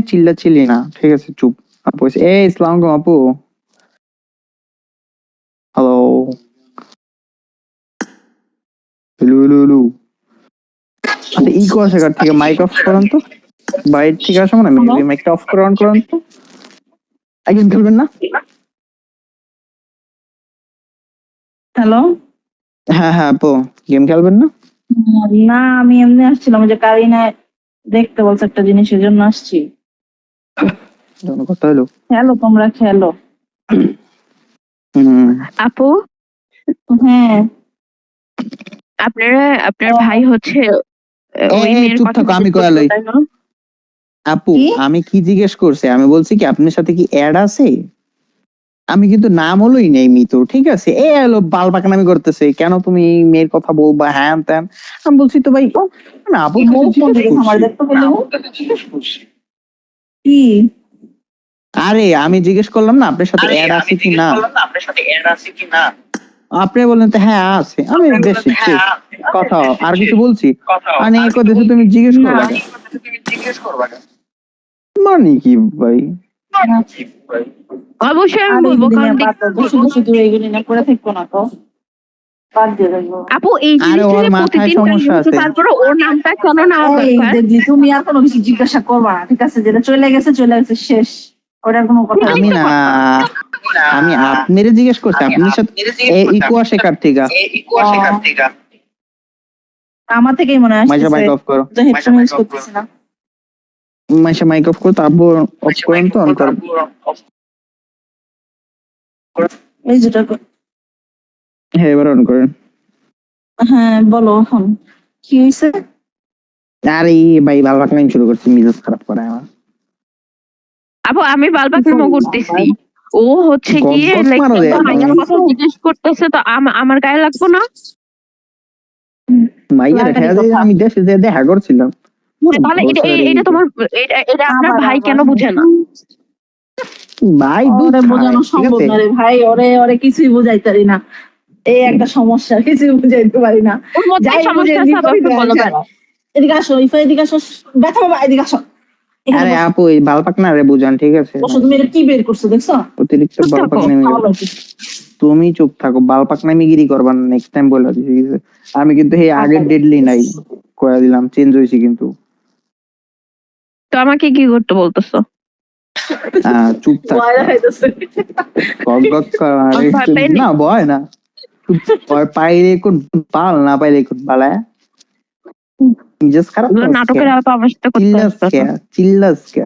চিল্লাচিল্লি না, ঠিক আছে? চুপ। আপু এই আসসালামু আলাইকুম আপু। Hello hello hello hello. আচ্ছা ইকো আসে কার থেকে? মাইক অফ করান তো, বাইরে থেকে আসো না, মাইকটা অফ করে অন করান তো। একজন খেলবেন না? হ্যালো। হ্যাঁ হ্যাঁ আপু, গেম খেলবেন না? না, আমি এমনি আসছিলাম, যে কারিনা দেখতে বলছে একটা জিনিসের জন্য আসছি। কথা হলো। খেলো, তোমরা খেলো। আপু, হ্যাঁ, আপনার ভাই হচ্ছে ওই এই মেয়ের চুপ কথা থাকো, আমি জিজ্ঞেস কয়ালই। করতো, তাই না? আপু কি? আমি কি জিজ্ঞেস করছি? আমি বলছি কি আপনার সাথে কি অ্যাড আছে? আমি কিন্তু নাম হলোই নেই মিতু, ঠিক আছে? এ হলো বাল পাকানামি করতেছে, কেন তুমি এই মেয়ের কথা বলবা হ্যান ত্যান। আমি বলছি তো ভাই, না আপুর কাছে জিজ্ঞেস আমার করছি। দেখতে পেলে কি? আরে আমি জিজ্ঞেস করলাম না আপনার সাথে অ্যাড আছে কি না, আপনি বললেন তো হ্যাঁ আছে। আমি বেশ কথা আর কিছু বলছি মানে এই কথা তুমি জিজ্ঞেস না। করবা কেন? মানে কি ভাই? অবশ্যই আমি আরে বলবো, এগুলি কারণ নিয়ে বাদ দাও, শুধু শুধু এগুলি না করে থাকবো না তো, বাদ দিয়ে দেবো। আপু এই আরে জিনিসটা ওর যে মাথায় প্রতিদিন সমস্যা কাজ, আছে। তারপরে ওর নামটা কেন নেওয়া এই দরকার? দেখলি, তুমি আর কোনো কিছু জিজ্ঞাসা করবা না, ঠিক আছে? যেটা চলে গেছে শেষ, ওটার কোনো কথা এটাই আমি তো না, কথা। আমি আপনারে জিজ্ঞেস করছি আপনার সাথে ইকো আসে কার থেকে? আমার থেকেই মনে মাইশা আসছে, মাইক অফ করো, তো হেডফোন ইউজ করতেছি না। মাইশা মাইক অফ করো, তারপর অফ করেন তো অন করেন। এই যেটা হ্যাঁ এবার অন করেন। হ্যাঁ বলো এখন কি হয়েছে? আরে ভাই ভালো লাগলাম শুরু করছি, মিজাজ খারাপ করে আমার। আপু আমি বালবাকনামো করতেছি, ও হচ্ছে গপ গিয়ে গপ লাইক মারো রে মাইয়ার তুমি। কথা জিজ্ঞেস করতেছে, তো আমার গায়ে লাগবো না? মাইয়ার লাগারই হ্যাঁ কথা। আমি দেশে যে দেখা করছিলাম। তাহলে এটা তোমার এটা আপনার আবার ভাই কেন আবার বুঝে না? ভাই দুধ ওরে খায়, বোঝানো ঠিক সম্ভব আছে? না রে ভাই, ওরে কিছুই বুঝাইতারি না, এই একটা সমস্যা, কিছুই বুঝাইতে পারি না। ওর মধ্যে যাই বুঝে সমস্যা আছে, আবার একটু বলো কেন? এদিকে আসো, ইফা এদিকে আসো, ব্যথা বাবা এদিকে আসো। এখানে আরে বসো। আপু এই বালপাক না রে বুঝান, ঠিক আছে? বসো, তুমি এটা কি বের করছো দেখছো? অতিরিক্ত চুপ বালপাক থাকো। নেমে ভালো গেল। লাগছে। তুমি চুপ থাকো, বালপাক নামিগিরি করবা না, নেক্সট টাইম বলে দিছি ঠিক আছে? আমি কিন্তু এই আগের ডেডলি নাই, কয়া দিলাম, চেঞ্জ হয়েছি কিন্তু। তো আমাকে কি করতে বলতেছো? চুপ থাক। ভয় দেখাইতেছে। গক গক করা, আমার ভয় পাইনি। না ভয় না, ভয় পাইলে কোন পাল, না পাইলে কোন পালায়। মিজাজ খারাপ এগুলো নাটকের আলাপ আমার সাথে করতে চিল্লাস আসতো কে না। চিল্লাস কে?